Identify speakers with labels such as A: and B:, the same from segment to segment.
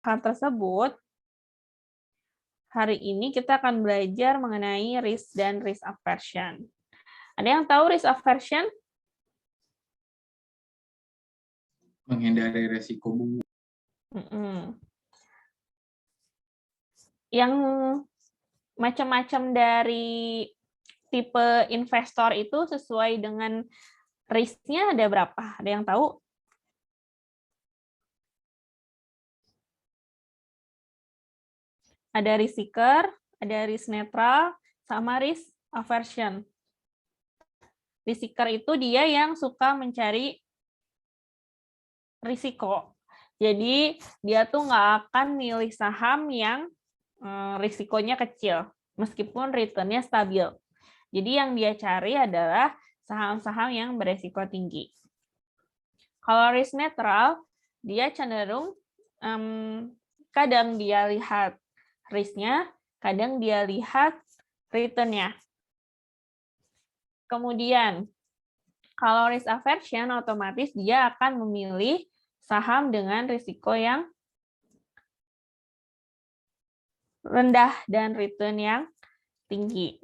A: hal tersebut, hari ini kita akan belajar mengenai risk dan risk aversion. Ada yang tahu risk aversion?
B: Menghindari resiko, Bu.
A: Yang macam-macam dari tipe investor itu sesuai dengan risk-nya ada berapa? Ada yang tahu? Ada risk seeker, ada risk netral, sama risk aversion. Risk seeker itu dia yang suka mencari risiko. Jadi dia tuh nggak akan milih saham yang risikonya kecil, meskipun return-nya stabil. Jadi yang dia cari adalah saham-saham yang beresiko tinggi. Kalau risk netral, dia cenderung kadang dia lihat risk-nya, kadang dia lihat return-nya. Kemudian, kalau risk aversion, otomatis dia akan memilih saham dengan risiko yang rendah dan return yang tinggi.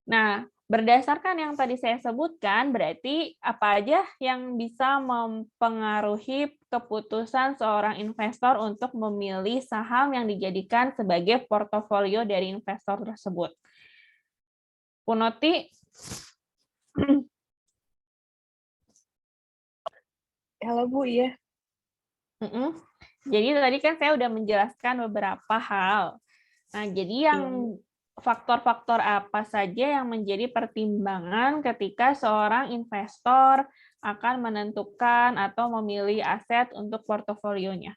A: Nah, berdasarkan yang tadi saya sebutkan, berarti apa aja yang bisa mempengaruhi keputusan seorang investor untuk memilih saham yang dijadikan sebagai portofolio dari investor tersebut. Punoti?
C: Halo Bu, iya.
A: Jadi tadi kan saya udah menjelaskan beberapa hal. Nah, jadi yang faktor-faktor apa saja yang menjadi pertimbangan ketika seorang investor akan menentukan atau memilih aset untuk portofolionya?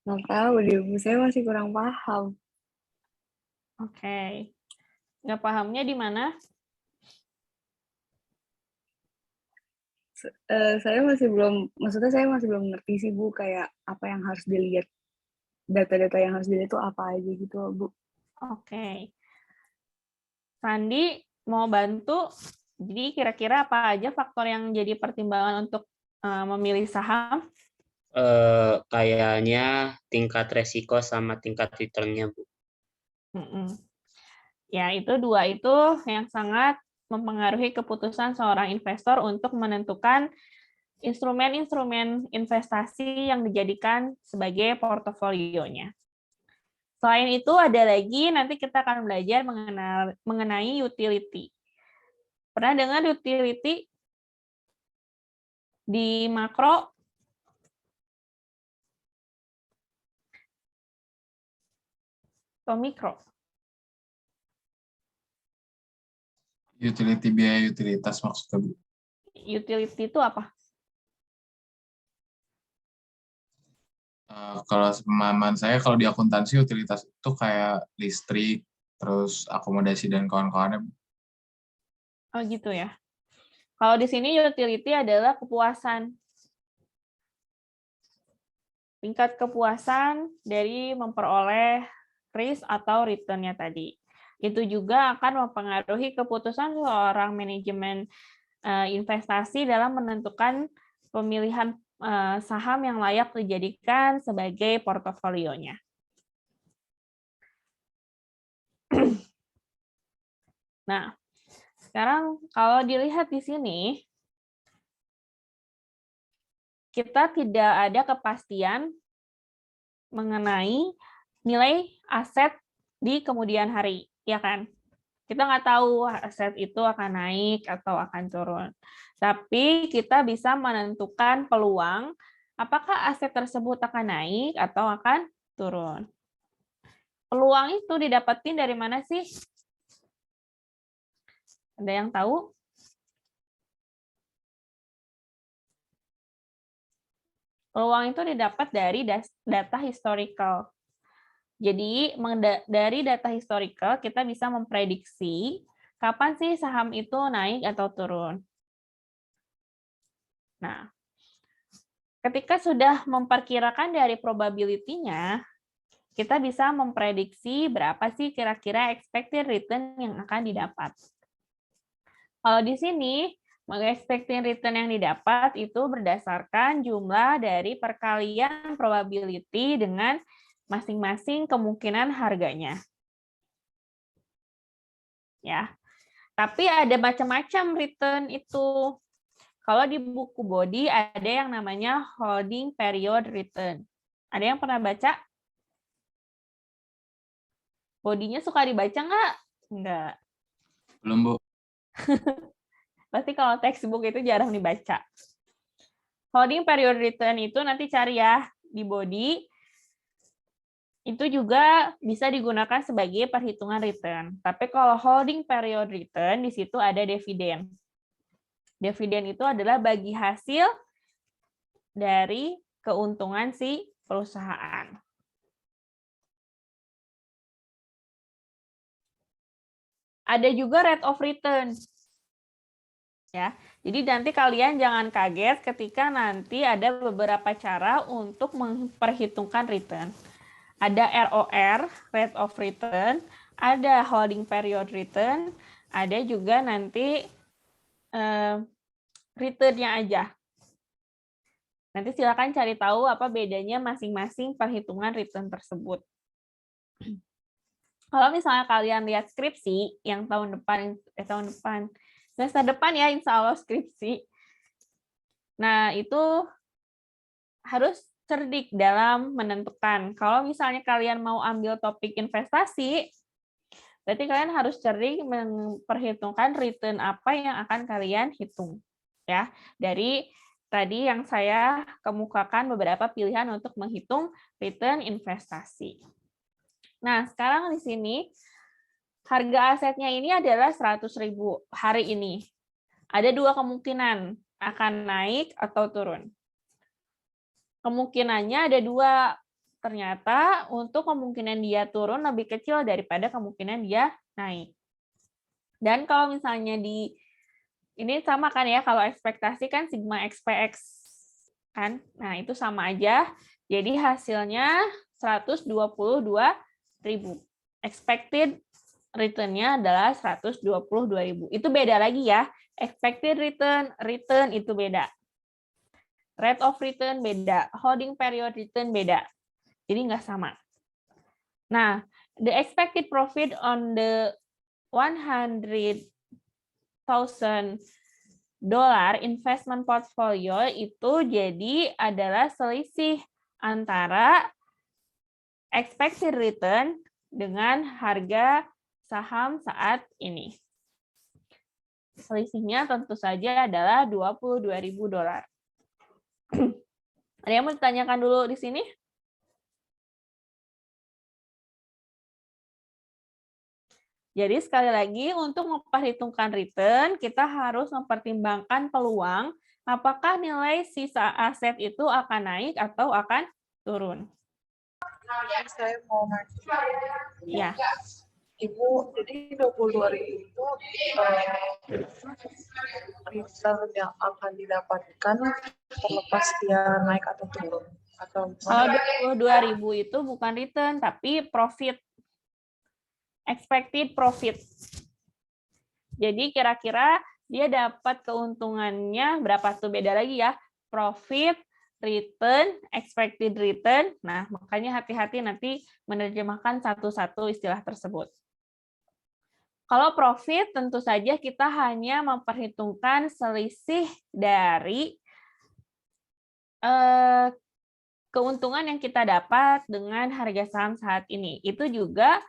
C: Nggak tahu deh Bu, saya masih kurang paham.
A: Oke. Nggak pahamnya di mana?
C: Saya masih belum ngerti sih Bu, kayak apa yang harus dilihat, data-data yang harus dilihat itu apa aja gitu Bu.
A: Oke. Sandi mau bantu? Jadi kira-kira apa aja faktor yang jadi pertimbangan untuk memilih saham?
D: Kayaknya tingkat resiko sama tingkat return-nya, Bu.
A: Ya, itu dua itu yang sangat mempengaruhi keputusan seorang investor untuk menentukan instrumen-instrumen investasi yang dijadikan sebagai portofolionya. Selain itu, ada lagi nanti kita akan belajar mengenai utility. Pernah dengar utility di makro? Atau mikro?
B: Utility, biaya utilitas maksudnya, Bu.
A: Utility itu apa?
B: Kalau pemahaman saya, kalau di akuntansi utilitas itu kayak listrik, terus akomodasi dan kawan-kawannya.
A: Oh gitu ya. Kalau di sini utility adalah kepuasan. Tingkat kepuasan dari memperoleh risk atau return-nya tadi. Itu juga akan mempengaruhi keputusan seorang manajemen investasi dalam menentukan pemilihan saham yang layak dijadikan sebagai portofolionya. Nah, sekarang kalau dilihat di sini, kita tidak ada kepastian mengenai nilai aset di kemudian hari, ya kan? Kita nggak tahu aset itu akan naik atau akan turun. Tapi kita bisa menentukan peluang apakah aset tersebut akan naik atau akan turun. Peluang itu didapetin dari mana sih? Ada yang tahu? Peluang itu didapat dari data historical. Jadi dari data historical kita bisa memprediksi kapan sih saham itu naik atau turun. Nah, ketika sudah memperkirakan dari probability-nya, kita bisa memprediksi berapa sih kira-kira expected return yang akan didapat. Kalau di sini, expected return yang didapat itu berdasarkan jumlah dari perkalian probability dengan masing-masing kemungkinan harganya. Ya. Tapi ada macam-macam return itu. Kalau di buku body ada yang namanya holding period return. Ada yang pernah baca? Bodinya suka dibaca nggak? Nggak.
B: Belum, Bu.
A: Pasti kalau textbook itu jarang dibaca. Holding period return itu nanti cari ya di body. Itu juga bisa digunakan sebagai perhitungan return. Tapi kalau holding period return, di situ ada dividen. Dividen itu adalah bagi hasil dari keuntungan si perusahaan. Ada juga rate of return. Ya, jadi nanti kalian jangan kaget ketika nanti ada beberapa cara untuk memperhitungkan return. Ada ROR, rate of return, ada holding period return, ada juga nanti return-nya aja. Nanti silakan cari tahu apa bedanya masing-masing perhitungan return tersebut. Kalau misalnya kalian lihat skripsi yang semester depan ya, insya Allah skripsi. Nah, itu harus cerdik dalam menentukan. Kalau misalnya kalian mau ambil topik investasi, berarti kalian harus cerdik memperhitungkan return apa yang akan kalian hitung. Ya, dari tadi yang saya kemukakan beberapa pilihan untuk menghitung return investasi. Nah, sekarang di sini harga asetnya ini adalah 100.000 hari ini. Ada dua kemungkinan, akan naik atau turun. Kemungkinannya ada dua. Ternyata untuk kemungkinan dia turun lebih kecil daripada kemungkinan dia naik. Dan kalau misalnya ini sama kan ya, kalau ekspektasi kan sigma XPX kan. Nah, itu sama aja. Jadi hasilnya 122.000. Expected return-nya adalah 122.000. Itu beda lagi ya. Expected return itu beda. Rate of return beda. Holding period return beda. Jadi nggak sama. Nah, the expected profit on the $100,000 investment portfolio itu jadi adalah selisih antara expected return dengan harga saham saat ini. Selisihnya tentu saja adalah $22.000. Ada yang mau ditanyakan dulu di sini? Jadi sekali lagi untuk memperhitungkan return, kita harus mempertimbangkan peluang apakah nilai sisa aset itu akan naik atau akan turun.
E: Saya mau nanya.
A: Ya.
E: Ibu, jadi 22.000 itu return yang akan didapatkan terlepas dia naik atau turun? Atau
A: kalau 22.000 itu bukan return, tapi profit. Expected profit. Jadi kira-kira dia dapat keuntungannya berapa tuh, beda lagi ya. Profit, return, expected return. Nah, makanya hati-hati nanti menerjemahkan satu-satu istilah tersebut. Kalau profit tentu saja kita hanya memperhitungkan selisih dari keuntungan yang kita dapat dengan harga saham saat ini. Itu juga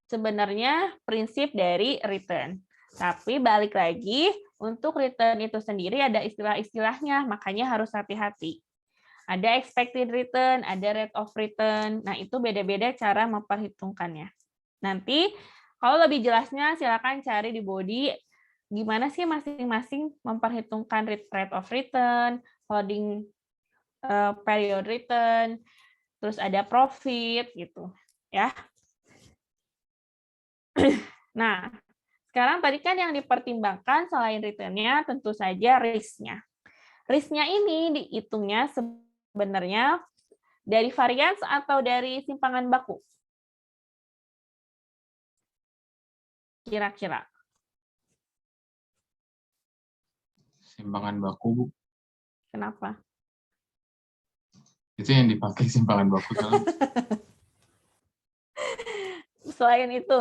A: sebenarnya prinsip dari return. Tapi balik lagi, untuk return itu sendiri ada istilah-istilahnya, makanya harus hati-hati. Ada expected return, ada rate of return. Nah, itu beda-beda cara memperhitungkannya. Nanti, kalau lebih jelasnya, silakan cari di body gimana sih masing-masing memperhitungkan rate of return, holding period return, terus ada profit, gitu. Ya. Nah, sekarang tadi kan yang dipertimbangkan selain return-nya tentu saja risk-nya. Risk-nya ini dihitungnya sebenarnya Dari varians atau dari simpangan baku? Kira-kira.
B: Simpangan baku, Bu.
A: Kenapa?
B: Itu yang dipakai simpangan baku kan?
A: Selain itu,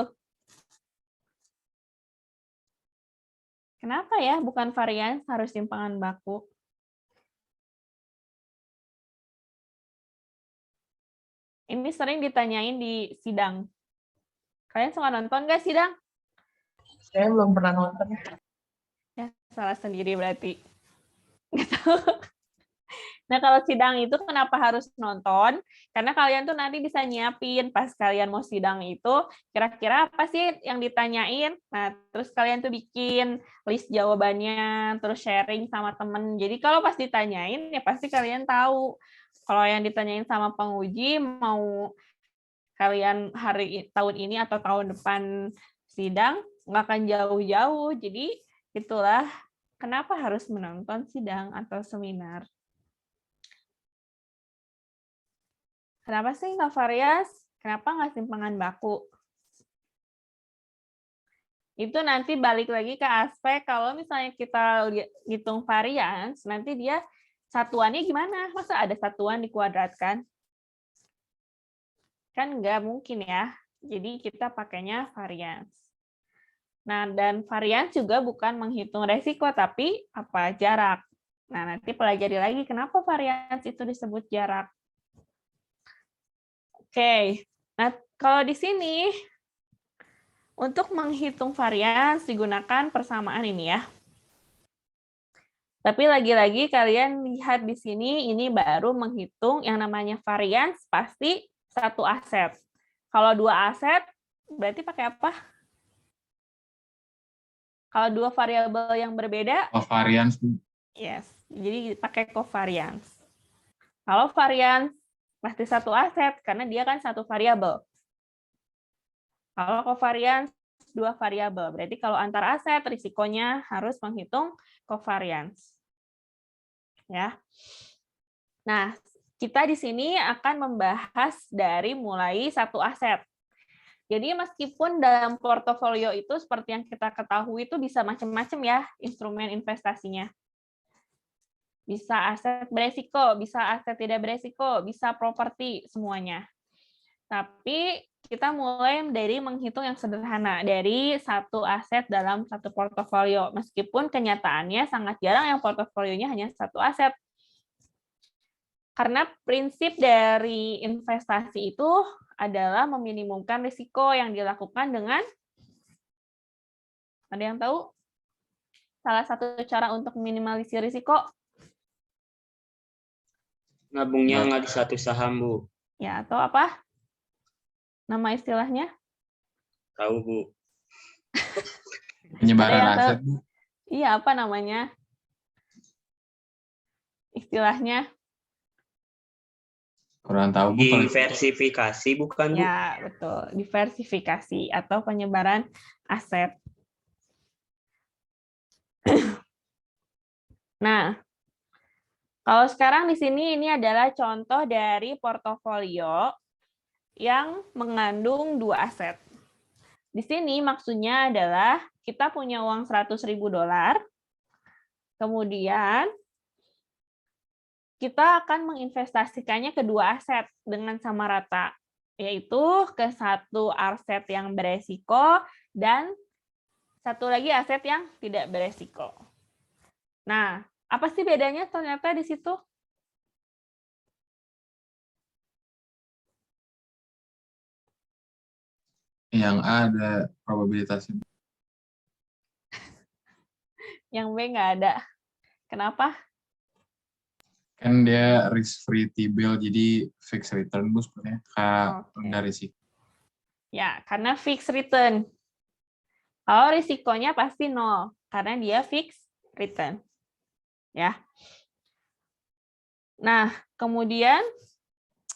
A: kenapa ya bukan varians harus simpangan baku? Ini sering ditanyain di sidang. Kalian suka nonton nggak sidang?
E: Saya belum pernah nonton.
A: Ya, salah sendiri berarti. Nggak tahu. Nah, kalau sidang itu kenapa harus nonton? Karena kalian tuh nanti bisa nyiapin pas kalian mau sidang itu, kira-kira apa sih yang ditanyain? Nah, terus kalian tuh bikin list jawabannya, terus sharing sama temen. Jadi kalau pas ditanyain, ya pasti kalian tahu. Kalau yang ditanyain sama penguji, mau kalian tahun ini atau tahun depan sidang, nggak akan jauh-jauh. Jadi itulah kenapa harus menonton sidang atau seminar. Kenapa sih nggak varias? Kenapa nggak simpangan baku? Itu nanti balik lagi ke aspek kalau misalnya kita hitung varians, nanti dia satuannya gimana? Masa ada satuan dikuadratkan? Kan nggak mungkin ya. Jadi kita pakainya varians. Nah, dan varians juga bukan menghitung resiko, tapi apa jarak. Nah, nanti pelajari lagi kenapa varians itu disebut jarak. Oke, nah kalau di sini untuk menghitung varians digunakan persamaan ini ya. Tapi lagi-lagi kalian lihat di sini ini baru menghitung yang namanya varians pasti satu aset. Kalau dua aset berarti pakai apa? Kalau dua variabel yang berbeda?
B: Covariance, Bu.
A: Yes, jadi pakai covariance. Kalau varians pasti satu aset karena dia kan satu variabel. Kalau covariance dua variabel, berarti kalau antar aset risikonya harus menghitung covariance. Ya. Nah, kita di sini akan membahas dari mulai satu aset. Jadi meskipun dalam portofolio itu seperti yang kita ketahui itu bisa macam-macam ya instrumen investasinya. Bisa aset beresiko, bisa aset tidak beresiko, bisa properti, semuanya. Tapi kita mulai dari menghitung yang sederhana, dari satu aset dalam satu portofolio. Meskipun kenyataannya sangat jarang yang portofolionya hanya satu aset. Karena prinsip dari investasi itu adalah meminimumkan risiko yang dilakukan dengan, ada yang tahu? Salah satu cara untuk meminimalisir risiko?
D: Nabungnya nggak di satu saham, Bu.
A: Ya, atau apa? Nama istilahnya?
D: Tahu, Bu.
B: Penyebaran
A: Ada yang tahu?
B: aset, Bu.
A: Iya, apa namanya? Istilahnya?
B: Kurang tahu, Bu. Kalau
D: Diversifikasi bukan, Bu?
A: Ya, betul. Diversifikasi atau penyebaran aset. Nah, kalau sekarang di sini ini adalah contoh dari portofolio yang mengandung dua aset. Di sini maksudnya adalah kita punya uang $100.000, kemudian kita akan menginvestasikannya ke dua aset dengan sama rata, yaitu ke satu aset yang beresiko dan satu lagi aset yang tidak beresiko. Nah, apa sih bedanya ternyata di situ?
B: yang A ada probabilitasnya.
A: Yang B nggak ada. Kenapa?
B: Kan dia risk free T-bill, jadi fixed return, Bu, sebenarnya.
A: Oke.
B: Dari risiko.
A: Ya, karena fixed return. Kalau risikonya pasti 0, karena dia fixed return. Ya. Nah, kemudian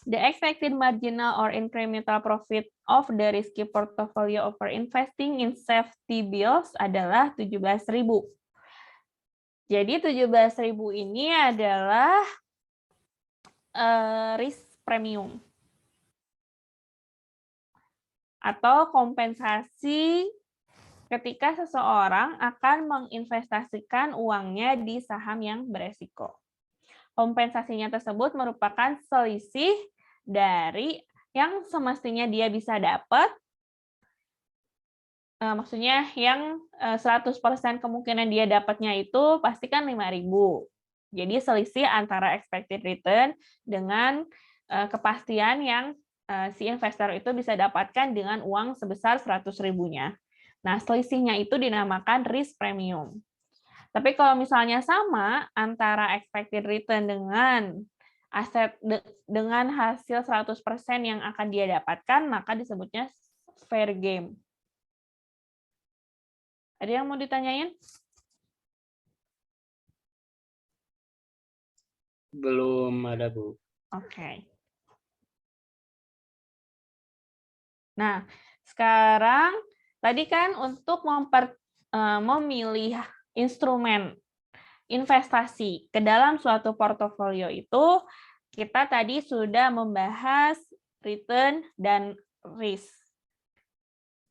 A: the expected marginal or incremental profit of the risky portfolio over investing in safety bills adalah 17.000. Jadi 17.000 ini adalah risk premium. Atau kompensasi ketika seseorang akan menginvestasikan uangnya di saham yang beresiko. Kompensasinya tersebut merupakan selisih dari yang semestinya dia bisa dapat, maksudnya yang 100% kemungkinan dia dapatnya itu pasti kan 5.000. Jadi selisih antara expected return dengan kepastian yang si investor itu bisa dapatkan dengan uang sebesar 100.000-nya. Nah, selisihnya itu dinamakan risk premium. Tapi kalau misalnya sama antara expected return dengan aset dengan hasil 100% yang akan dia dapatkan, maka disebutnya fair game. Ada yang mau ditanyain?
D: Belum ada, Bu.
A: Oke. Nah, sekarang tadi kan untuk memilih instrumen investasi ke dalam suatu portofolio itu, kita tadi sudah membahas return dan risk.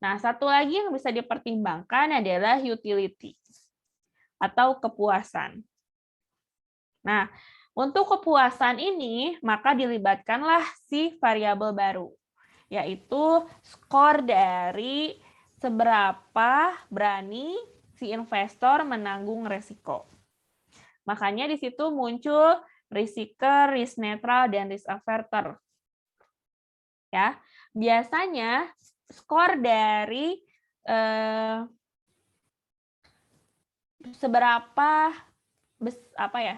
A: Nah, satu lagi yang bisa dipertimbangkan adalah utility atau kepuasan. Nah, untuk kepuasan ini, maka dilibatkanlah si variabel baru, yaitu skor dari seberapa berani si investor menanggung resiko. Makanya di situ muncul risk seeker, risk neutral, dan risk averter. Ya, biasanya skor dari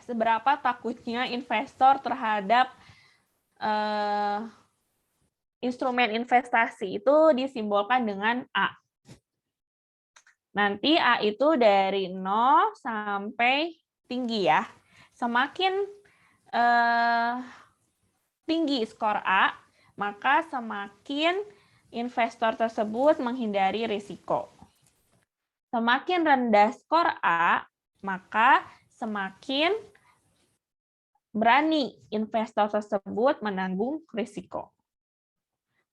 A: seberapa takutnya investor terhadap instrumen investasi itu disimbolkan dengan A. Nanti A itu dari 0 sampai tinggi ya. Semakin tinggi skor A, maka semakin investor tersebut menghindari risiko. Semakin rendah skor A, maka semakin berani investor tersebut menanggung risiko.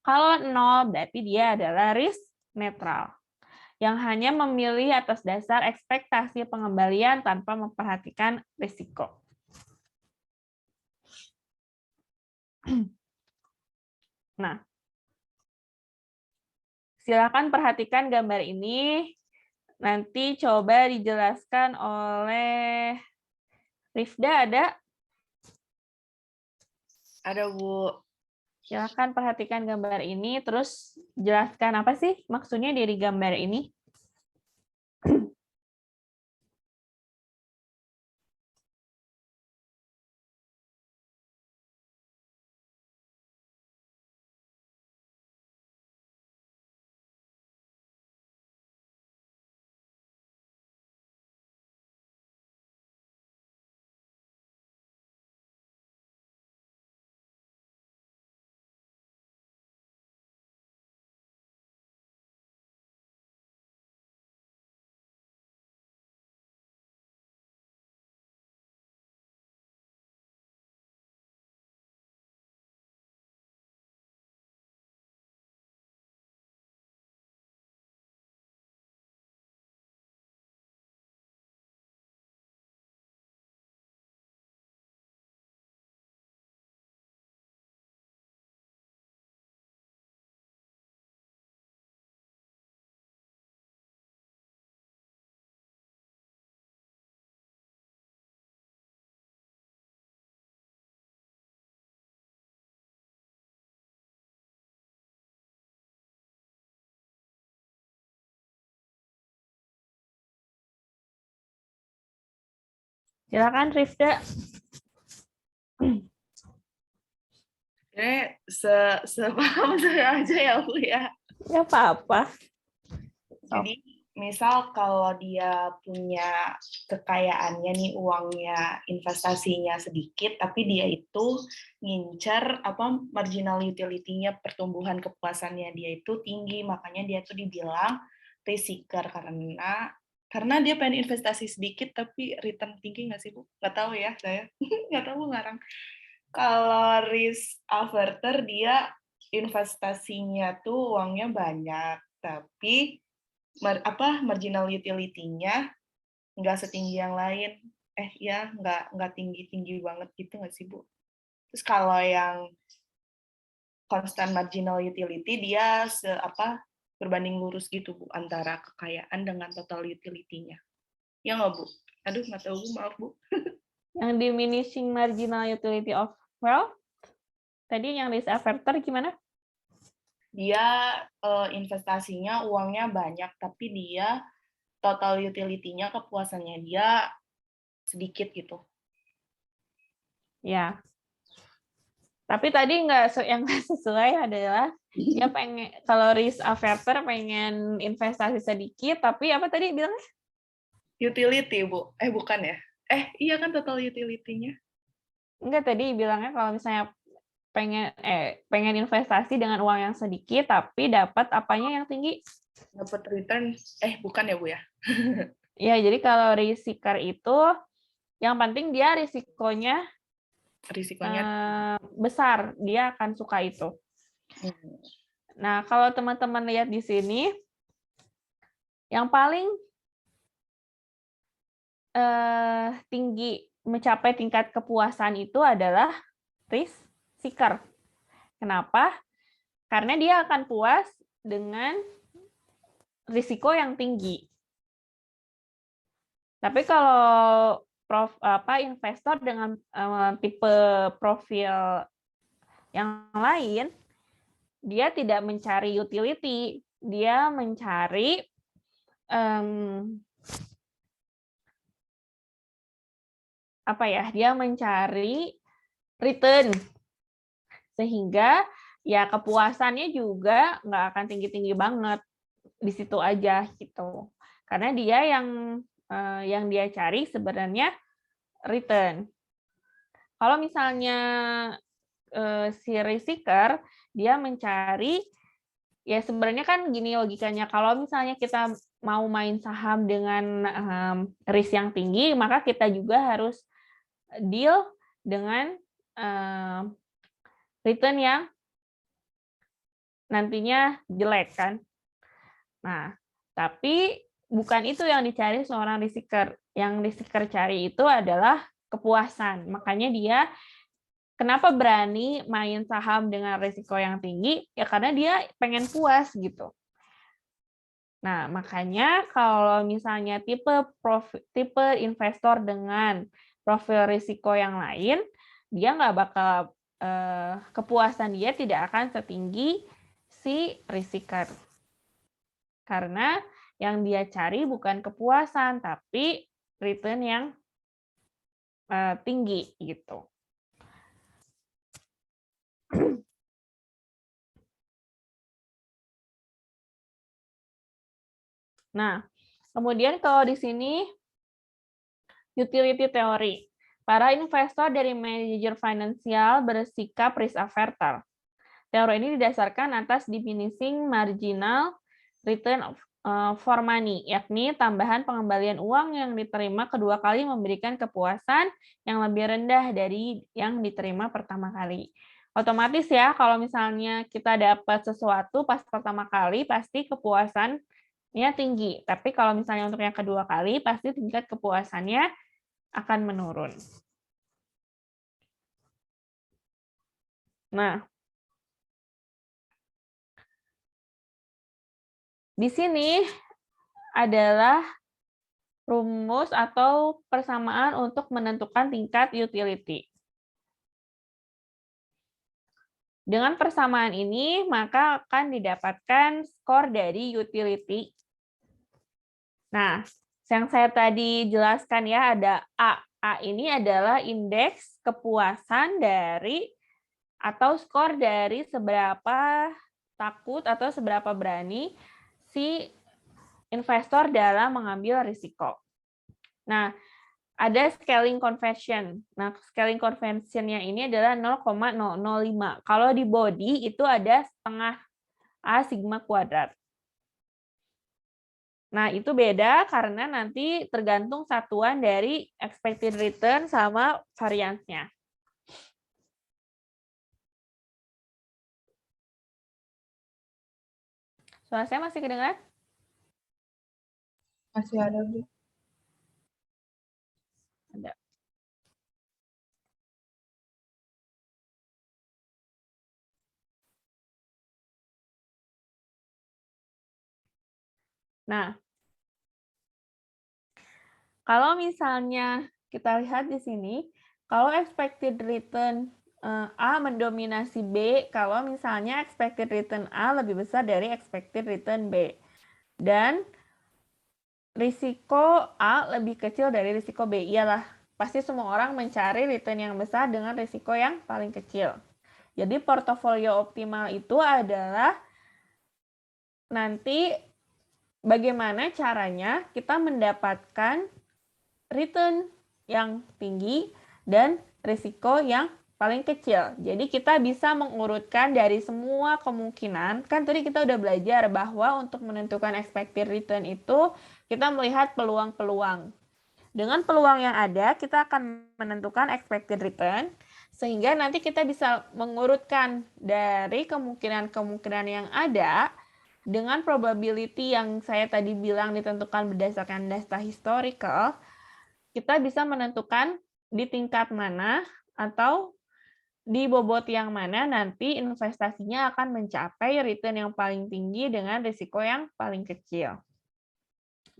A: Kalau 0 berarti dia adalah risk netral, yang hanya memilih atas dasar ekspektasi pengembalian tanpa memperhatikan risiko. Nah, silakan perhatikan gambar ini. Nanti coba dijelaskan oleh Rifda, ada?
C: Ada, Bu.
A: Silakan perhatikan gambar ini, terus jelaskan apa sih maksudnya dari gambar ini. Silakan Rifda.
E: Sepaham saya aja ya, Bu ya.
A: Ya apa-apa.
E: Jadi misal kalau dia punya kekayaannya nih, uangnya, investasinya sedikit, tapi dia itu ngincer marginal utility-nya, pertumbuhan kepuasannya dia itu tinggi, makanya dia tuh dibilang risk seeker karena dia pengen investasi sedikit tapi return tinggi nggak sih, Bu? Nggak tahu ya saya. Nggak tahu, Bu, ngarang. Kalau risk averter dia investasinya tuh uangnya banyak, tapi marginal utility-nya nggak setinggi yang lain. Ya nggak tinggi-tinggi banget gitu nggak sih, Bu? Terus kalau yang constant marginal utility dia berbanding lurus gitu, Bu, antara kekayaan dengan total utility-nya. Ya nggak, Bu? Aduh, nggak tahu, Bu, maaf, Bu.
A: Yang diminishing marginal utility of wealth, tadi yang risk averter gimana?
E: Dia investasinya uangnya banyak, tapi dia total utility-nya, kepuasannya dia sedikit gitu.
A: Ya. Tapi tadi yang nggak sesuai adalah dia pengen, kalau risk averter pengen investasi sedikit, tapi apa tadi bilangnya?
E: Utility, Bu. Bukan ya? Iya kan total utility-nya.
A: Enggak, tadi bilangnya kalau misalnya pengen investasi dengan uang yang sedikit, tapi dapat apanya yang tinggi?
E: Dapat return. Bukan ya, Bu ya?
A: Ya, jadi kalau risiko itu, yang penting dia risikonya besar, dia akan suka itu. Nah, kalau teman-teman lihat di sini, yang paling tinggi mencapai tingkat kepuasan itu adalah risk seeker. Kenapa? Karena dia akan puas dengan risiko yang tinggi. Tapi kalau investor dengan tipe profil yang lain, dia tidak mencari utility, dia mencari dia mencari return, sehingga ya kepuasannya juga nggak akan tinggi-tinggi banget, di situ aja gitu. Karena dia yang dia cari sebenarnya return. Kalau misalnya si risk seeker, dia mencari, ya sebenarnya kan gini logikanya, kalau misalnya kita mau main saham dengan risk yang tinggi, maka kita juga harus deal dengan return yang nantinya jelek kan. Nah, tapi bukan itu yang dicari seorang risk seeker. Yang risk seeker cari itu adalah kepuasan. Makanya dia kenapa berani main saham dengan risiko yang tinggi? Ya karena dia pengen puas gitu. Nah, makanya kalau misalnya tipe investor dengan profil risiko yang lain, dia nggak bakal kepuasan dia tidak akan setinggi si risk seeker. Karena yang dia cari bukan kepuasan, tapi return yang tinggi gitu. Nah, kemudian kalau di sini utility theory. Para investor dari manajer finansial bersikap risk averter. Teori ini didasarkan atas diminishing marginal return for money, yakni tambahan pengembalian uang yang diterima kedua kali memberikan kepuasan yang lebih rendah dari yang diterima pertama kali. Otomatis ya, kalau misalnya kita dapat sesuatu pas pertama kali, pasti kepuasannya tinggi. Tapi kalau misalnya untuk yang kedua kali, pasti tingkat kepuasannya akan menurun. Nah, di sini adalah rumus atau persamaan untuk menentukan tingkat utility. Dengan persamaan ini, maka akan didapatkan skor dari utility. Nah, yang saya tadi jelaskan ya, ada A. A ini adalah indeks kepuasan dari atau skor dari seberapa takut atau seberapa berani si investor dalam mengambil risiko. Nah, ada scaling convention. Nah, scaling convention-nya ini adalah 0,005. Kalau di body itu ada setengah A sigma kuadrat. Nah, itu beda karena nanti tergantung satuan dari expected return sama variance-nya. Suara saya masih kedengaran?
E: Masih ada, Bu.
A: Ada. Nah, kalau misalnya kita lihat di sini, kalau expected return A mendominasi B, kalau misalnya expected return A lebih besar dari expected return B. Dan risiko A lebih kecil dari risiko B. Iyalah, pasti semua orang mencari return yang besar dengan risiko yang paling kecil. Jadi portofolio optimal itu adalah nanti bagaimana caranya kita mendapatkan return yang tinggi dan risiko yang paling kecil. Jadi kita bisa mengurutkan dari semua kemungkinan. Kan tadi kita udah belajar bahwa untuk menentukan expected return itu kita melihat peluang-peluang. Dengan peluang yang ada, kita akan menentukan expected return sehingga nanti kita bisa mengurutkan dari kemungkinan-kemungkinan yang ada dengan probability yang saya tadi bilang ditentukan berdasarkan data historical, kita bisa menentukan di tingkat mana atau di bobot yang mana nanti investasinya akan mencapai return yang paling tinggi dengan risiko yang paling kecil.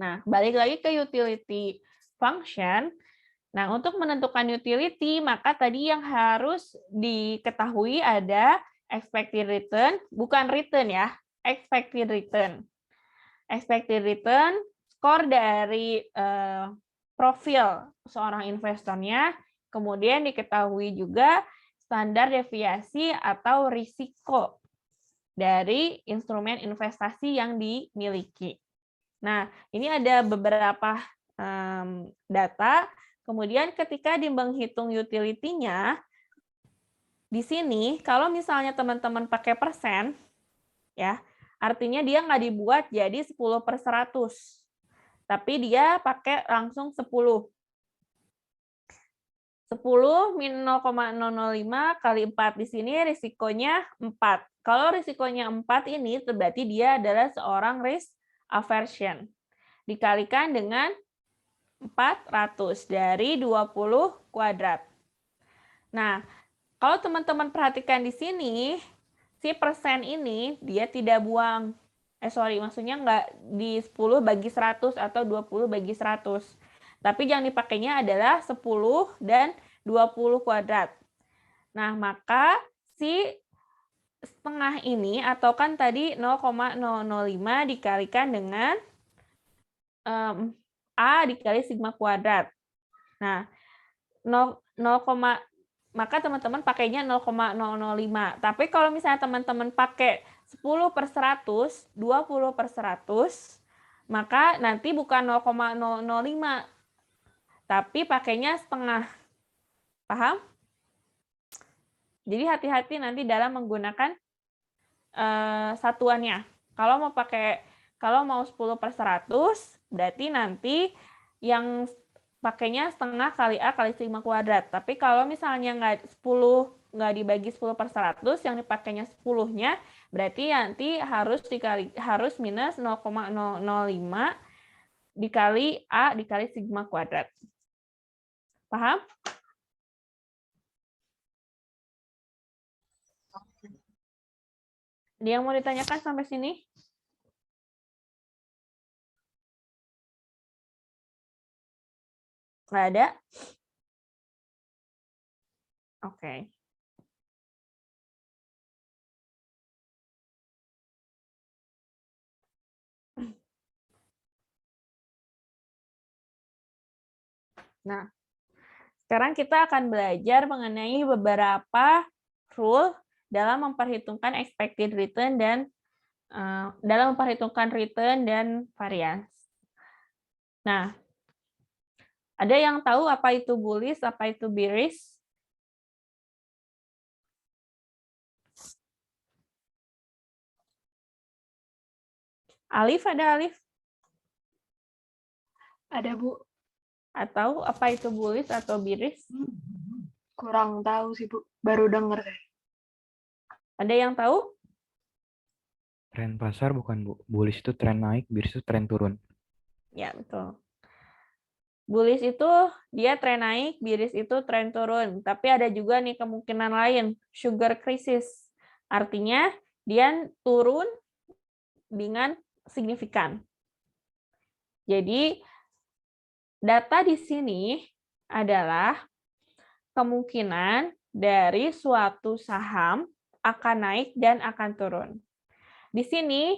A: Nah, balik lagi ke utility function. Nah, untuk menentukan utility, maka tadi yang harus diketahui ada expected return, bukan return ya, expected return. Expected return, skor dari profil seorang investornya, kemudian diketahui juga standar deviasi atau risiko dari instrumen investasi yang dimiliki. Nah, ini ada beberapa data. Kemudian ketika menghitung utility-nya, di sini kalau misalnya teman-teman pakai persen, ya, artinya dia nggak dibuat jadi 10/100, tapi dia pakai langsung 10. 10 min 0,005 kali 4 di sini risikonya 4. Kalau risikonya 4 ini berarti dia adalah seorang risk aversion. Dikalikan dengan 400 dari 20 kuadrat. Nah, kalau teman-teman perhatikan di sini, si persen ini dia tidak buang. Maksudnya nggak di 10 bagi 100 atau 20 bagi 100. Tapi yang dipakainya adalah 10 dan 20 kuadrat. Nah, maka si setengah ini, atau kan tadi 0,005 dikalikan dengan A dikali sigma kuadrat. Nah, maka teman-teman pakainya 0,005. Tapi kalau misalnya teman-teman pakai 10/100, 20/100, maka nanti bukan 0,005, tapi pakainya setengah. Paham? Jadi hati-hati nanti dalam menggunakan satuannya. Kalau mau 10/100, berarti nanti yang pakainya setengah kali A kali sigma kuadrat. Tapi kalau misalnya nggak dibagi 10/100, yang dipakainya 10-nya, berarti nanti harus minus 0,005 dikali A dikali sigma kuadrat. Paham? Ada yang mau ditanyakan sampai sini? Nggak ada? Oke. Nah, sekarang kita akan belajar mengenai beberapa rule dalam memperhitungkan expected return dan dalam memperhitungkan return dan variance. Nah, ada yang tahu apa itu bullish, apa itu bearish? Alif, ada Alif?
C: Ada, Bu.
A: Atau apa itu bullish atau bearish?
C: Kurang tahu sih, Bu. Baru dengar saya.
A: Ada yang tahu?
F: Tren pasar bukan, Bu. Bullish itu tren naik, bearish itu tren turun.
A: Ya, betul. Bullish itu dia tren naik, bearish itu tren turun. Tapi ada juga nih kemungkinan lain, sugar crisis. Artinya dia turun dengan signifikan. Jadi data di sini adalah kemungkinan dari suatu saham akan naik dan akan turun. Di sini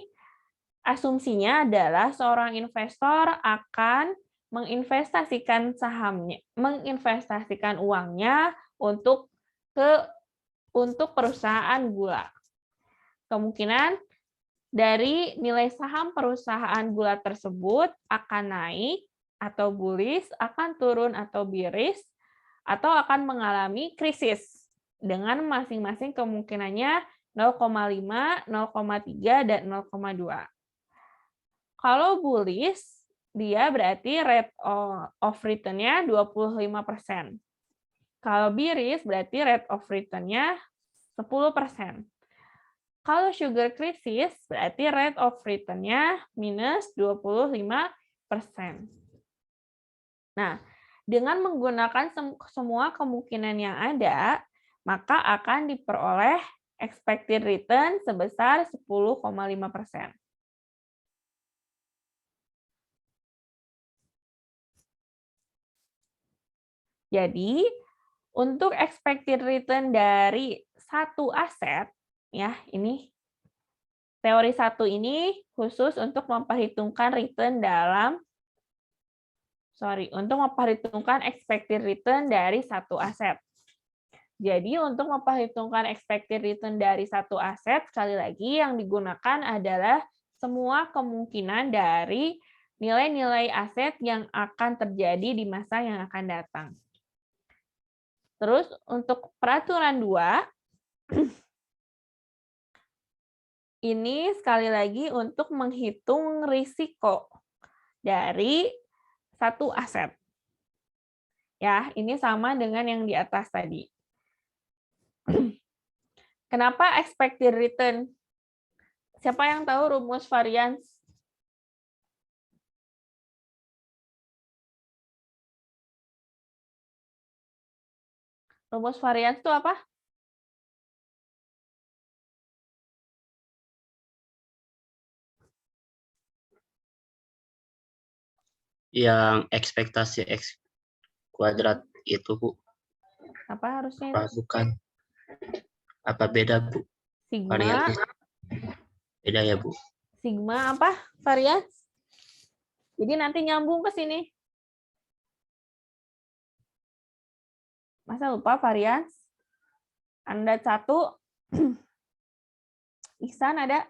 A: asumsinya adalah seorang investor akan menginvestasikan sahamnya, menginvestasikan uangnya untuk perusahaan gula. Kemungkinan dari nilai saham perusahaan gula tersebut akan naik atau bullish, akan turun atau bearish, atau akan mengalami krisis dengan masing-masing kemungkinannya 0,5, 0,3, dan 0,2. Kalau bullish, dia berarti rate of return-nya 25%. Kalau bearish, berarti rate of return-nya 10%. Kalau sugar crisis, berarti rate of return-nya minus 25%. Nah, dengan menggunakan semua kemungkinan yang ada, maka akan diperoleh expected return sebesar 10,5%. Jadi, untuk expected return dari satu aset, ya, ini teori satu ini khusus untuk memperhitungkan return untuk memperhitungkan expected return dari satu aset. Jadi, untuk memperhitungkan expected return dari satu aset, sekali lagi yang digunakan adalah semua kemungkinan dari nilai-nilai aset yang akan terjadi di masa yang akan datang. Terus untuk peraturan 2, ini sekali lagi untuk menghitung risiko dari satu aset. Ya, ini sama dengan yang di atas tadi. Kenapa expected return? Siapa yang tahu rumus varians? Rumus varians itu apa?
D: Yang ekspektasi X kuadrat itu, Bu.
A: Apa harusnya
D: Apa
A: itu?
D: bukan? Apa beda, Bu?
A: Sigma.
D: Variannya beda ya, Bu?
A: Sigma apa? Varians? Jadi nanti nyambung ke sini. Masa lupa varians? Anda 1. Ihsan ada?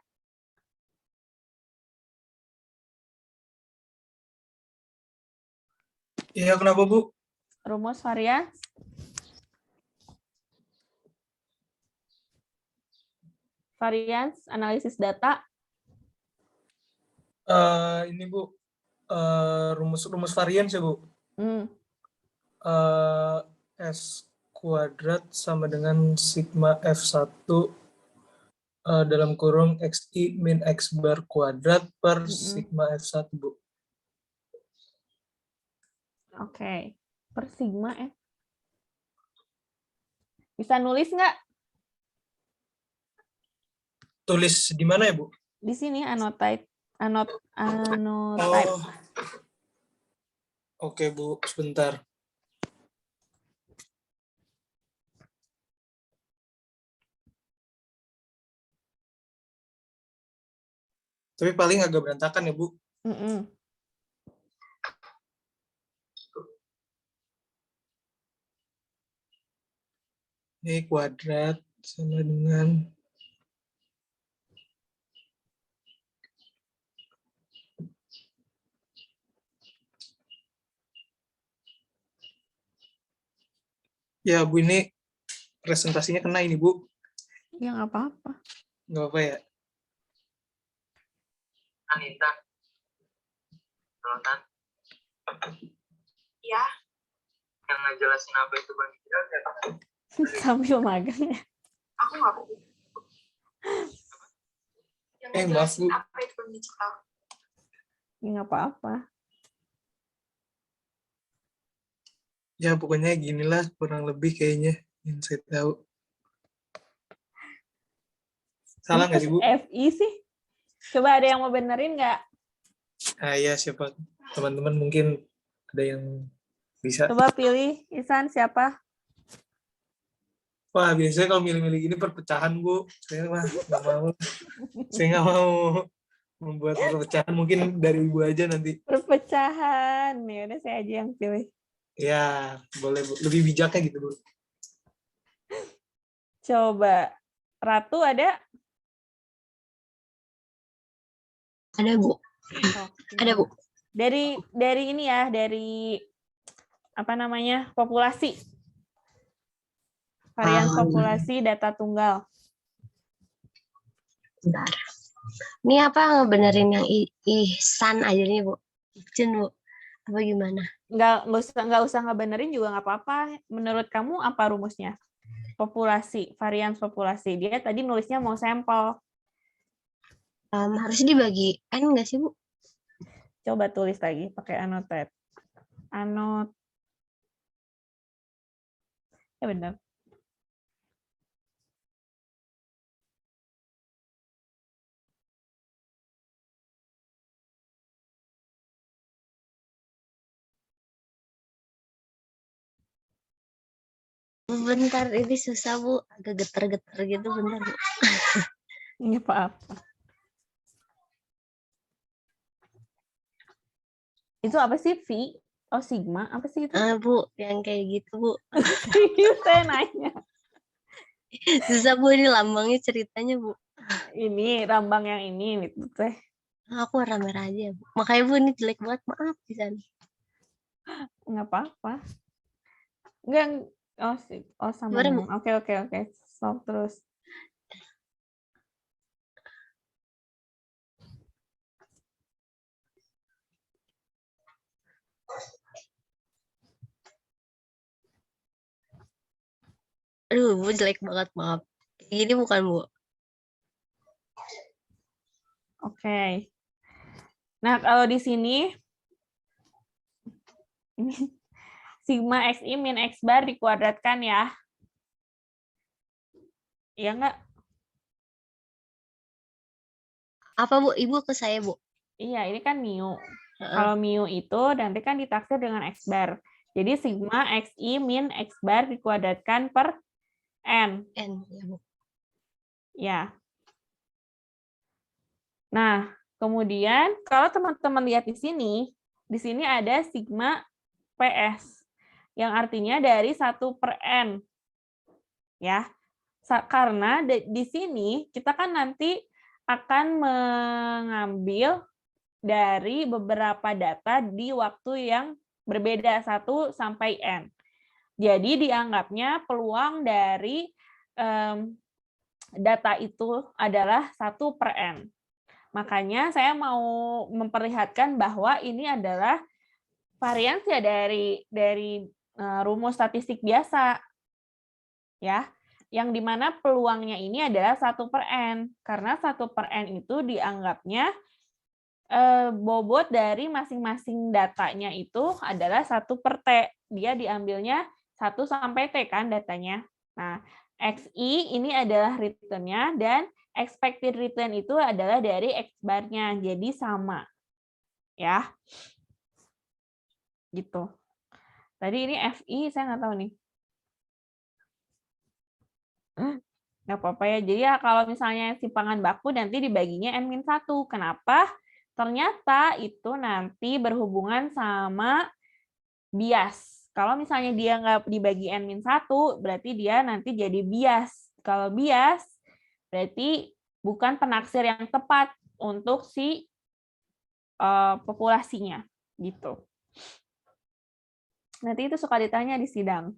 G: Iya, kenapa, Bu?
A: Rumus varians? Varians, analisis data.
G: Ini, Bu. Rumus varians ya, Bu. S kuadrat sama dengan sigma F1 dalam kurung XI min X bar kuadrat per sigma F1, Bu.
A: Oke. Per sigma F. Bisa nulis nggak?
G: Tulis di mana ya, Bu?
A: Di sini annotate.
G: Oh. Oke, Bu. Sebentar. Tapi paling agak berantakan ya, Bu. Ini kuadrat sama dengan ya, Bu, ini presentasinya kena ini, Bu.
A: Ya, nggak apa-apa.
G: Nggak apa ya?
H: Anita. Rotan.
E: Ya.
H: Yang ngejelasin apa itu Bang Ijal ya?
A: Sambil magang ya.
E: Aku nggak.
H: Yang
G: maaf, Bu.
H: ngejelasin apa itu belum dicekal.
A: Ya, nggak apa-apa.
G: Ya pokoknya ginilah kurang lebih kayaknya yang saya tahu. Salah nggak sih, Bu?
A: FI sih. Coba ada yang mau benerin nggak?
G: Ya siapa teman-teman mungkin ada yang bisa.
A: Coba pilih, Ihsan siapa?
G: Wah, biasanya kalau milih-milih gini perpecahan, Bu. Saya mah nggak mau. Saya nggak mau membuat perpecahan. Mungkin dari Ibu aja nanti.
A: Perpecahan. Ya udah saya aja yang pilih.
G: Ya, boleh, Bu. Lebih bijaknya gitu, Bu.
A: Coba. Ratu ada?
I: Ada, Bu.
A: Oke.
I: Ada, Bu.
A: Dari ini ya, dari apa namanya? Populasi. Varian populasi data tunggal.
I: Bentar. Ini apa ngebenerin yang Ihsan aja nih, Bu? Jen, Bu. Apa gimana?
A: Nggak usah ngebenerin juga nggak apa-apa. Menurut kamu apa rumusnya? Populasi, varian populasi. Dia tadi nulisnya mau sampel.
I: Harus dibagi N nggak sih, Bu?
A: Coba tulis lagi pakai annotate. Ya benar.
I: Bentar, ini susah, Bu. Agak getar-getar gitu, bentar, Bu.
A: Nggak apa-apa. Itu apa sih, V? Oh, sigma. Apa sih itu?
I: Bu, yang kayak gitu, Bu.
A: Serius saya nanya.
I: Susah, Bu, ini lambangnya ceritanya, Bu.
A: Ini rambang yang ini itu teh.
I: Aku warna merah aja, Bu. Makanya, Bu, ini jelek banget. Maaf, di sana.
A: Nggak apa-apa. Enggak. Oh sama.
I: Gimana, Bu?
A: Oke. Stop terus.
I: Aduh, Bu, jelek banget, maaf. Gini bukan, Bu.
A: Oke. Nah, kalau di sini ini sigma xi min x bar dikuadratkan ya. Iya nggak?
I: Apa, Bu? Ibu ke saya, Bu?
A: Iya, ini kan mu. Kalau mu itu nanti kan ditaksir dengan x bar. Jadi sigma xi min x bar dikuadratkan per n.
I: N, ya, Bu.
A: Ya. Nah, kemudian kalau teman-teman lihat di sini ada sigma ps, yang artinya dari 1 per n. Ya. Karena di sini kita kan nanti akan mengambil dari beberapa data di waktu yang berbeda 1 sampai n. Jadi dianggapnya peluang dari data itu adalah 1 per n. Makanya saya mau memperlihatkan bahwa ini adalah varians ya dari rumus statistik biasa. Ya. Yang dimana peluangnya ini adalah 1 per n. Karena 1 per n itu dianggapnya bobot dari masing-masing datanya itu adalah 1 per T. Dia diambilnya 1 sampai T kan datanya. Nah, XI ini adalah return-nya dan expected return itu adalah dari X bar-nya. Jadi sama. Ya. Gitu. Tadi ini FI saya nggak tahu nih. Nggak apa-apa ya. Jadi ya kalau misalnya simpangan baku nanti dibaginya N-1. Kenapa? Ternyata itu nanti berhubungan sama bias. Kalau misalnya dia nggak dibagi N-1, berarti dia nanti jadi bias. Kalau bias, berarti bukan penaksir yang tepat untuk si populasinya. Gitu. Nanti itu suka ditanya di sidang.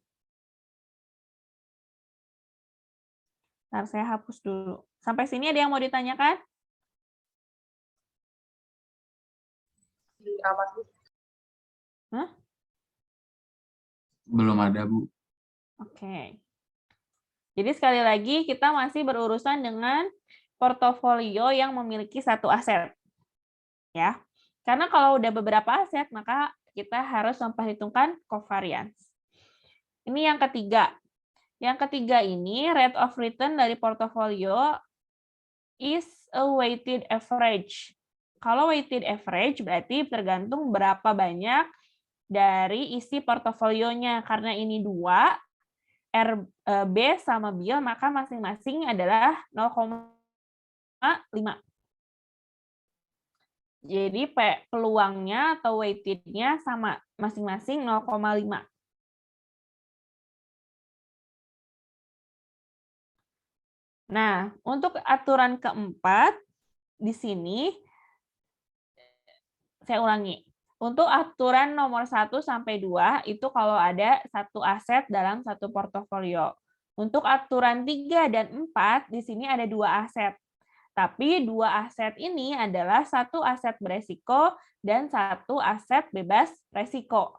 A: Ntar saya hapus dulu. Sampai sini ada yang mau ditanyakan? Hah?
B: Belum ada, Bu.
A: Oke. Jadi sekali lagi kita masih berurusan dengan portofolio yang memiliki satu aset. Ya. Karena kalau udah beberapa aset, maka kita harus memperhitungkan covariance. Ini yang ketiga. Yang ketiga ini, rate of return dari portofolio is a weighted average. Kalau weighted average berarti tergantung berapa banyak dari isi portofolionya. Karena ini 2, RB sama BIL, maka masing-masing adalah 0,5. Jadi peluangnya atau weighted-nya sama, masing-masing 0,5. Nah, untuk aturan keempat, di sini, saya ulangi. Untuk aturan nomor 1 sampai 2, itu kalau ada satu aset dalam satu portofolio. Untuk aturan 3 dan 4, di sini ada 2 aset. Tapi 2 aset ini adalah satu aset beresiko dan satu aset bebas resiko.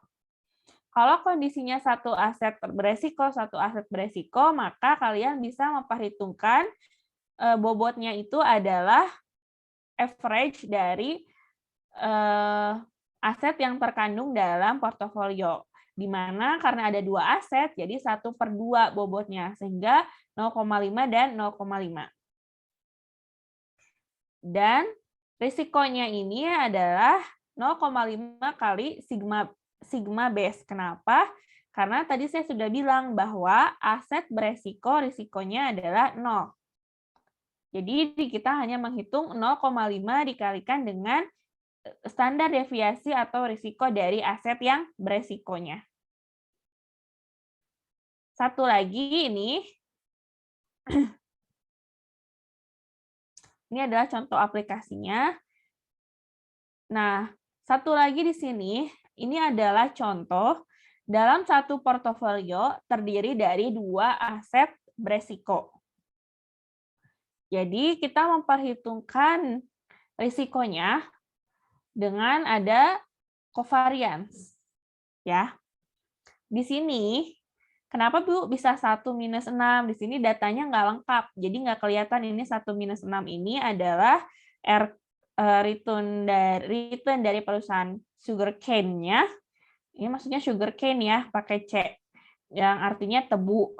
A: Kalau kondisinya satu aset beresiko, satu aset beresiko, maka kalian bisa memperhitungkan bobotnya itu adalah average dari aset yang terkandung dalam portofolio. Di mana karena ada 2 aset, jadi 1/2 bobotnya, sehingga 0,5 dan 0,5. Dan risikonya ini adalah 0,5 kali sigma base. Kenapa? Karena tadi saya sudah bilang bahwa aset beresiko risikonya adalah 0. Jadi kita hanya menghitung 0,5 dikalikan dengan standar deviasi atau risiko dari aset yang beresikonya. Satu lagi ini adalah contoh aplikasinya. Nah, satu lagi di sini, ini adalah contoh dalam satu portofolio terdiri dari 2 aset beresiko. Jadi kita memperhitungkan risikonya dengan ada covariance. Ya. Di sini, kenapa Bu bisa 1 minus 6? Di sini datanya nggak lengkap, jadi nggak kelihatan ini 1 minus 6 ini adalah return dari perusahaan sugarcane-nya. Ini maksudnya sugarcane ya, pakai C, yang artinya tebu.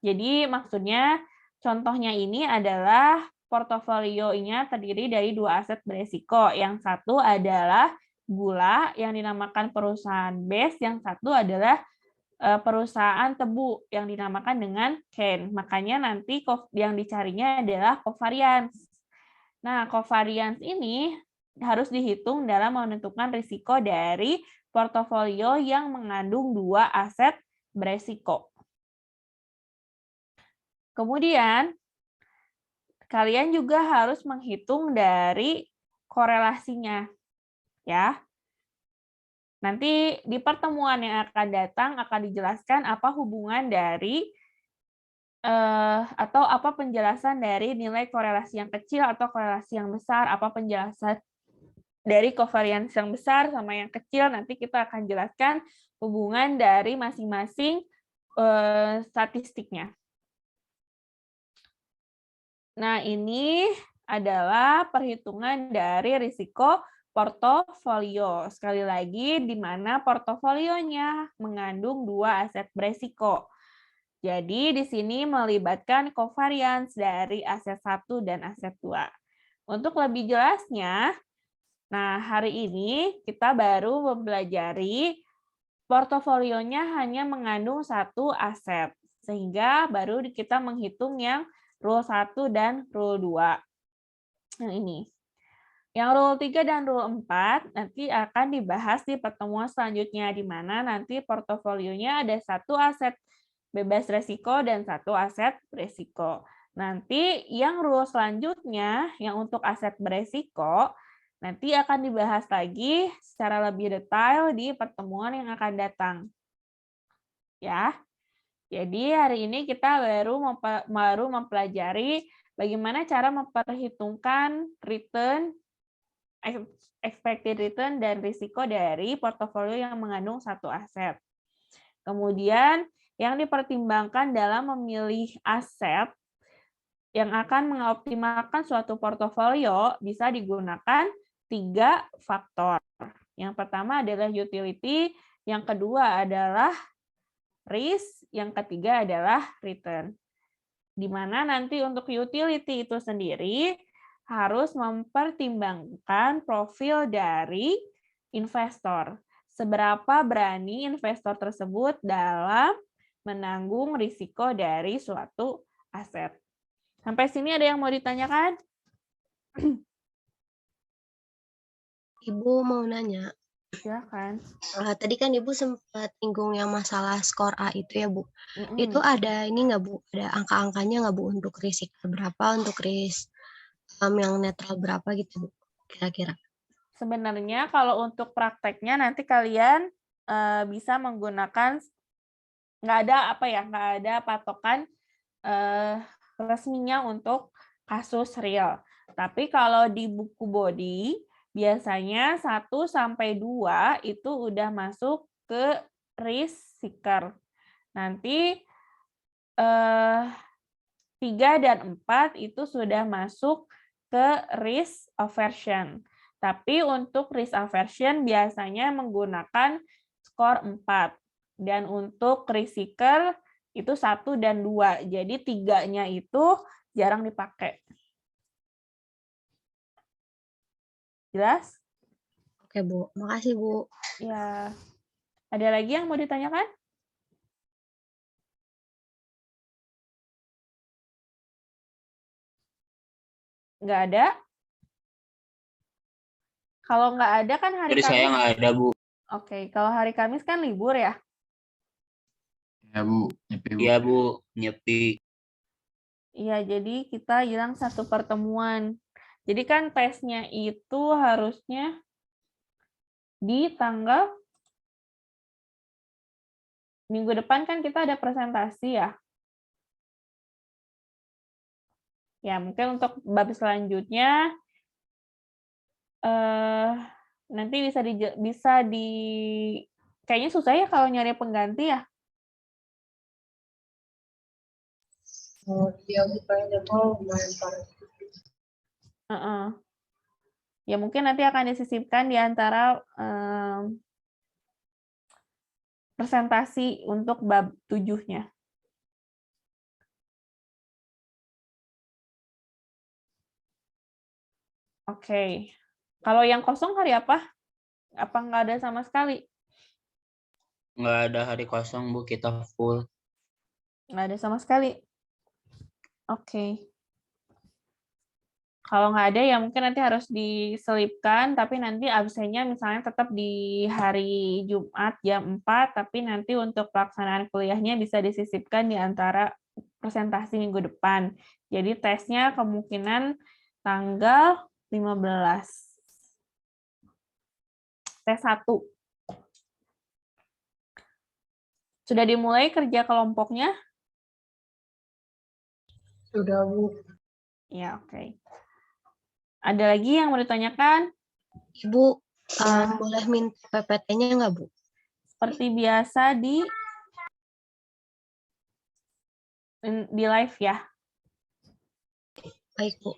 A: Jadi maksudnya contohnya ini adalah portofolionya terdiri dari 2 aset beresiko. Yang satu adalah gula yang dinamakan perusahaan base, yang satu adalah perusahaan tebu yang dinamakan dengan cane. Makanya nanti yang dicarinya adalah covariance. Nah, covariance ini harus dihitung dalam menentukan risiko dari portofolio yang mengandung 2 aset beresiko. Kemudian, kalian juga harus menghitung dari korelasinya. Ya. Nanti di pertemuan yang akan datang akan dijelaskan apa hubungan dari atau apa penjelasan dari nilai korelasi yang kecil atau korelasi yang besar, apa penjelasan dari covariance yang besar sama yang kecil, nanti kita akan jelaskan hubungan dari masing-masing statistiknya. Nah, ini adalah perhitungan dari risiko portofolio. Sekali lagi, di mana portofolionya mengandung 2 aset beresiko. Jadi, di sini melibatkan covariance dari aset 1 dan aset 2. Untuk lebih jelasnya, nah hari ini kita baru mempelajari portofolionya hanya mengandung 1 aset. Sehingga baru kita menghitung yang Rule 1 dan Rule 2. Yang ini. Yang Rule 3 dan Rule 4 nanti akan dibahas di pertemuan selanjutnya, di mana nanti portofolionya ada 1 aset bebas resiko dan 1 aset beresiko. Nanti yang rule selanjutnya, yang untuk aset beresiko, nanti akan dibahas lagi secara lebih detail di pertemuan yang akan datang. Ya. Jadi hari ini kita baru mempelajari bagaimana cara memperhitungkan return, expected return, dan risiko dari portofolio yang mengandung 1 aset. Kemudian yang dipertimbangkan dalam memilih aset yang akan mengoptimalkan suatu portofolio bisa digunakan 3 faktor. Yang pertama adalah utility, yang kedua adalah risk, yang ketiga adalah return. Di mana nanti untuk utility itu sendiri harus mempertimbangkan profil dari investor. Seberapa berani investor tersebut dalam menanggung risiko dari suatu aset. Sampai sini ada yang mau ditanyakan?
I: Ibu mau nanya.
A: Silakan.
I: Tadi kan Ibu sempat singgung yang masalah skor A itu ya, Bu. Itu ada ini nggak, Bu? Ada angka-angkanya nggak, Bu, untuk risiko berapa, untuk risk yang netral berapa gitu, Bu? Kira-kira.
A: Sebenarnya kalau untuk prakteknya nanti kalian bisa menggunakan, nggak ada patokan resminya untuk kasus real. Tapi kalau di buku body biasanya 1-2 itu udah masuk ke risk seeker. Nanti 3 dan 4 itu sudah masuk ke risk aversion. Tapi untuk risk aversion biasanya menggunakan skor 4. Dan untuk risk seeker itu 1 dan 2. Jadi 3-nya itu jarang dipakai. Jelas?
I: Oke, Bu. Makasih, Bu.
A: Ya. Ada lagi yang mau ditanyakan? Nggak ada? Kalau nggak ada kan hari
D: Dari saya
A: Kamis.
D: nggak ada, Bu.
A: Oke, kalau hari Kamis kan libur ya?
B: Ya Bu, nyepi Bu.
D: Iya, Bu. Nyepi.
A: Iya, jadi kita hilang 1 pertemuan. Jadi kan tesnya itu harusnya di tanggal minggu depan kan kita ada presentasi ya. Ya, mungkin untuk bab selanjutnya nanti bisa di kayaknya susah ya kalau nyari pengganti ya.
C: Iya, bukannya jadwal lumayan parah.
A: Ya mungkin nanti akan disisipkan di antara presentasi untuk bab 7-nya. Oke. Kalau yang kosong hari apa? Apa nggak ada sama sekali?
D: Nggak ada hari kosong, Bu. Kita full.
A: Nggak ada sama sekali. Oke. Kalau nggak ada ya mungkin nanti harus diselipkan, tapi nanti absennya misalnya tetap di hari Jumat jam 4, tapi nanti untuk pelaksanaan kuliahnya bisa disisipkan di antara presentasi minggu depan. Jadi tesnya kemungkinan tanggal 15. Tes 1. Sudah dimulai kerja kelompoknya?
C: Sudah, Bu.
A: Ya, oke. Ada lagi yang mau ditanyakan?
I: Ibu, boleh minta PPT-nya nggak, Bu?
A: Seperti biasa di live ya?
I: Baik, Bu.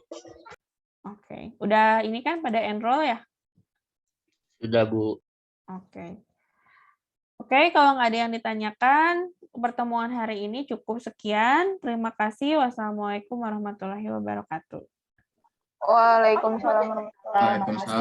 A: Oke. Udah ini kan pada enroll ya?
D: Sudah, Bu.
A: Oke. Oke, kalau nggak ada yang ditanyakan, pertemuan hari ini cukup sekian. Terima kasih. Wassalamualaikum warahmatullahi wabarakatuh.
C: Waalaikumsalam warahmatullahi wabarakatuh.
B: Waalaikumsalam.